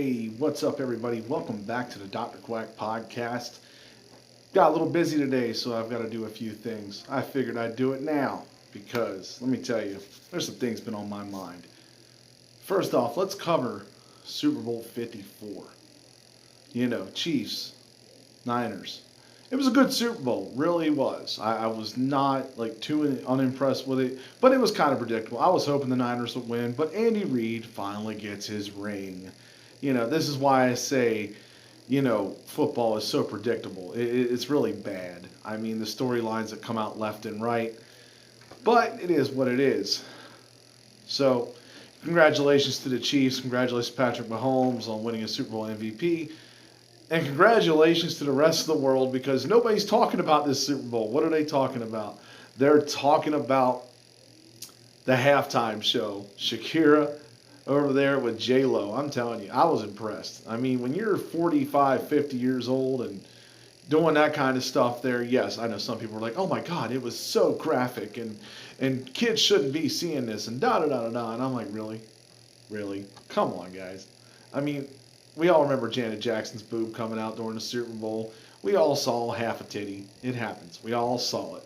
Hey, what's up, everybody? Welcome back to the Dr. Quack podcast. Got a little busy today, so I've got to do a few things. I figured I'd do it now because, let me tell you, there's some things been on my mind. First off, let's cover Super Bowl 54. Chiefs, Niners. It was a good Super Bowl, really was. I was not too unimpressed with it, but it was kind of predictable. I was hoping the Niners would win, but Andy Reid finally gets his ring. This is why I say, football is so predictable. It's really bad. I mean, the storylines that come out left and right, but it is what it is. So, congratulations to the Chiefs. Congratulations to Patrick Mahomes on winning a Super Bowl MVP. And congratulations to the rest of the world because nobody's talking about this Super Bowl. What are they talking about? They're talking about the halftime show. Shakira over there with J-Lo. I'm telling you, I was impressed. I mean, when you're 45, 50 years old and doing that kind of stuff there, yes, I know some people are like, oh my God, it was so graphic and kids shouldn't be seeing this and da-da-da-da-da. And I'm like, really? Really? Come on, guys. I mean, we all remember Janet Jackson's boob coming out during the Super Bowl. We all saw half a titty. It happens. We all saw it.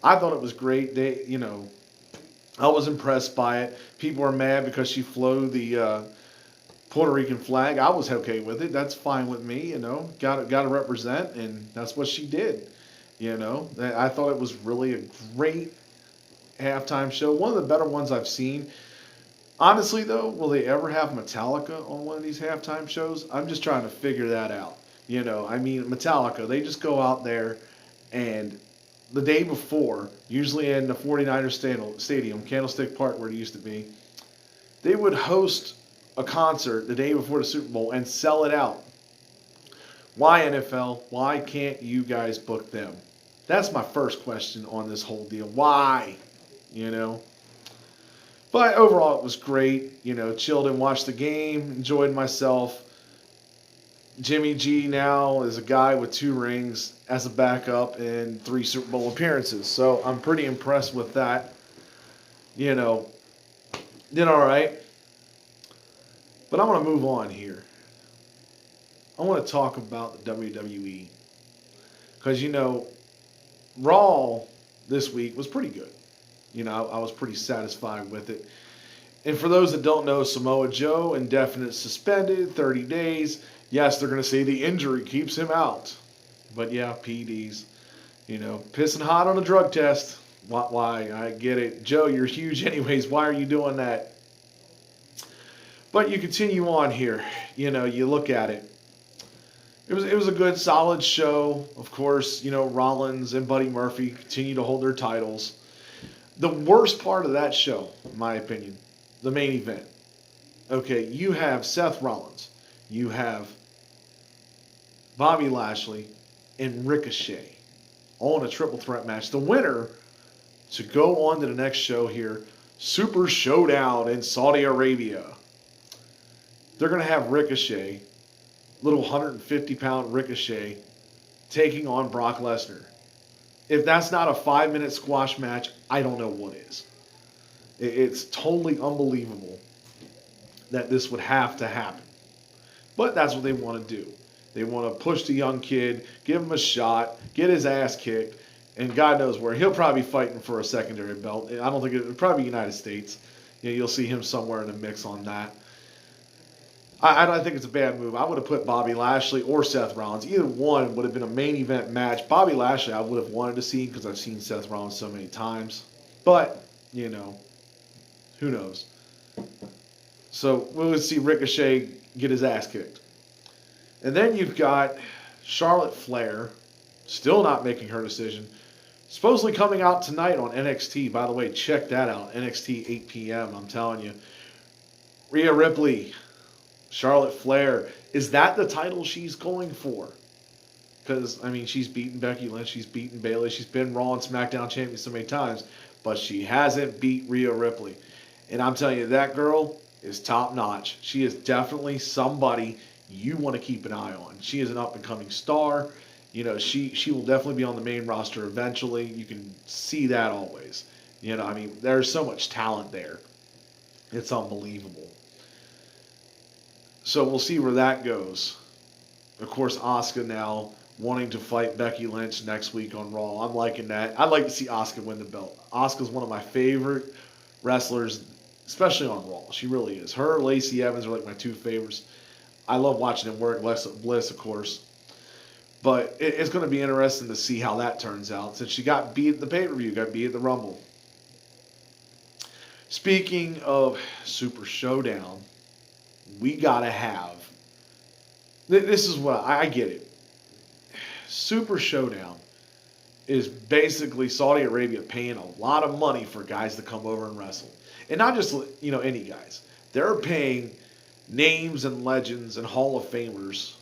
I thought it was great. I was impressed by it. People were mad because she flew the Puerto Rican flag. I was okay with it. That's fine with me. Got to represent, and that's what she did. I thought it was really a great halftime show. One of the better ones I've seen. Honestly, though, will they ever have Metallica on one of these halftime shows? I'm just trying to figure that out. Metallica, they just go out there and the day before, usually in the 49ers Stadium, Candlestick Park where it used to be, they would host a concert the day before the Super Bowl and sell it out. Why, NFL? Why can't you guys book them? That's my first question on this whole deal. Why? But overall, it was great. Chilled and watched the game, enjoyed myself. Jimmy G now is a guy with 2 rings as a backup and 3 Super Bowl appearances. So I'm pretty impressed with that. Did all right. But I want to move on here. I want to talk about the WWE. Because, Raw this week was pretty good. I was pretty satisfied with it. And for those that don't know, Samoa Joe, indefinite suspended, 30 days. Yes, they're going to say the injury keeps him out. But yeah, PEDs. Pissing hot on a drug test. Why? I get it. Joe, you're huge anyways. Why are you doing that? But you continue on here. You look at it. It was a good, solid show. Of course, Rollins and Buddy Murphy continue to hold their titles. The worst part of that show, in my opinion, the main event. Okay, you have Seth Rollins. You have Bobby Lashley and Ricochet all in a triple threat match. The winner to go on to the next show here, Super Showdown in Saudi Arabia. They're going to have Ricochet, little 150-pound Ricochet, taking on Brock Lesnar. If that's not a 5-minute squash match, I don't know what is. It's totally unbelievable that this would have to happen. But that's what they want to do. They want to push the young kid, give him a shot, get his ass kicked, and God knows where. He'll probably be fighting for a secondary belt. I don't think it'll probably be United States. You'll see him somewhere in the mix on that. I don't think it's a bad move. I would have put Bobby Lashley or Seth Rollins. Either one would have been a main event match. Bobby Lashley I would have wanted to see because I've seen Seth Rollins so many times. But, who knows? So we'll see Ricochet get his ass kicked. And then you've got Charlotte Flair, still not making her decision. Supposedly coming out tonight on NXT. By the way, check that out. NXT 8 p.m., I'm telling you. Rhea Ripley, Charlotte Flair. Is that the title she's going for? Because, she's beaten Becky Lynch, she's beaten Bayley, she's been Raw and SmackDown champion so many times, but she hasn't beat Rhea Ripley. And I'm telling you, that girl is top notch. She is definitely somebody you want to keep an eye on. She is an up-and-coming star. She will definitely be on the main roster eventually. You can see that always. There's so much talent there. It's unbelievable. So we'll see where that goes. Of course, Asuka now wanting to fight Becky Lynch next week on Raw. I'm liking that. I'd like to see Asuka win the belt. Asuka's one of my favorite wrestlers, especially on Raw. She really is. Her, Lacey Evans are like my two favorites. I love watching them work. Bliss, of course. But it's going to be interesting to see how that turns out since she got beat at the pay-per-view, got beat at the Rumble. Speaking of Super Showdown, we got to have... This is what I get it. Super Showdown is basically Saudi Arabia paying a lot of money for guys to come over and wrestle. And not just, any guys. They're paying names and legends and Hall of Famers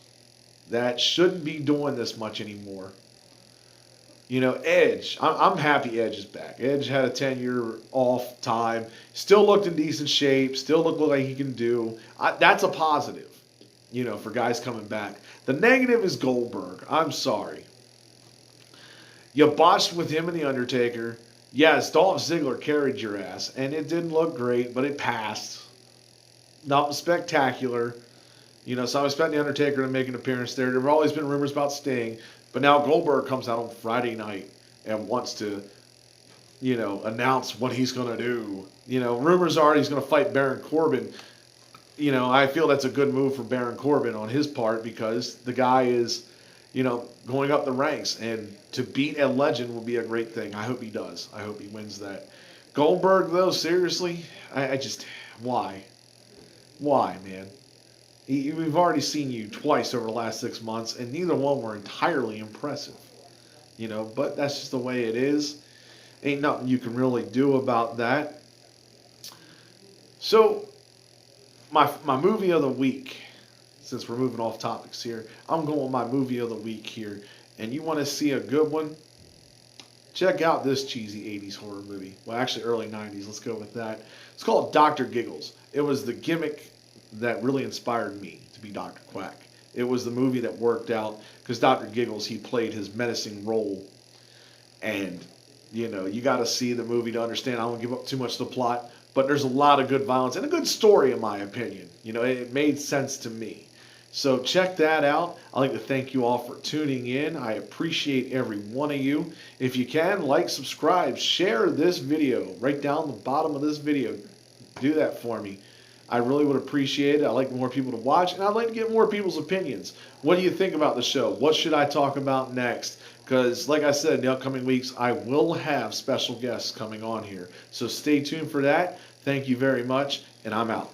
that shouldn't be doing this much anymore. Edge. I'm happy Edge is back. Edge had a 10-year off time. Still looked in decent shape. Still looked like he can do. That's a positive, for guys coming back. The negative is Goldberg. I'm sorry. You botched with him and The Undertaker. Yes, Dolph Ziggler carried your ass, and it didn't look great, but it passed. Not spectacular. So I'm expecting The Undertaker to make an appearance there. There have always been rumors about Sting, but now Goldberg comes out on Friday night and wants to, announce what he's going to do. Rumors are he's going to fight Baron Corbin. I feel that's a good move for Baron Corbin on his part because the guy is, going up the ranks. And to beat a legend will be a great thing. I hope he does. I hope he wins that. Goldberg, though, seriously, I just, why? Why, man? We've already seen you twice over the last 6 months, and neither one were entirely impressive. But that's just the way it is. Ain't nothing you can really do about that. So, my movie of the week, since we're moving off topics here, I'm going with my movie of the week here. And you want to see a good one? Check out this cheesy 80s horror movie. Well, actually early 90s. Let's go with that. It's called Dr. Giggles. It was the gimmick that really inspired me to be Dr. Quack. It was the movie that worked out because Dr. Giggles, he played his menacing role. And, you got to see the movie to understand. I don't give up too much to the plot, but there's a lot of good violence and a good story in my opinion. It made sense to me. So check that out. I'd like to thank you all for tuning in. I appreciate every one of you. If you can, like, subscribe, share this video right down the bottom of this video. Do that for me. I really would appreciate it. I'd like more people to watch, and I'd like to get more people's opinions. What do you think about the show? What should I talk about next? Because, like I said, in the upcoming weeks, I will have special guests coming on here. So stay tuned for that. Thank you very much, and I'm out.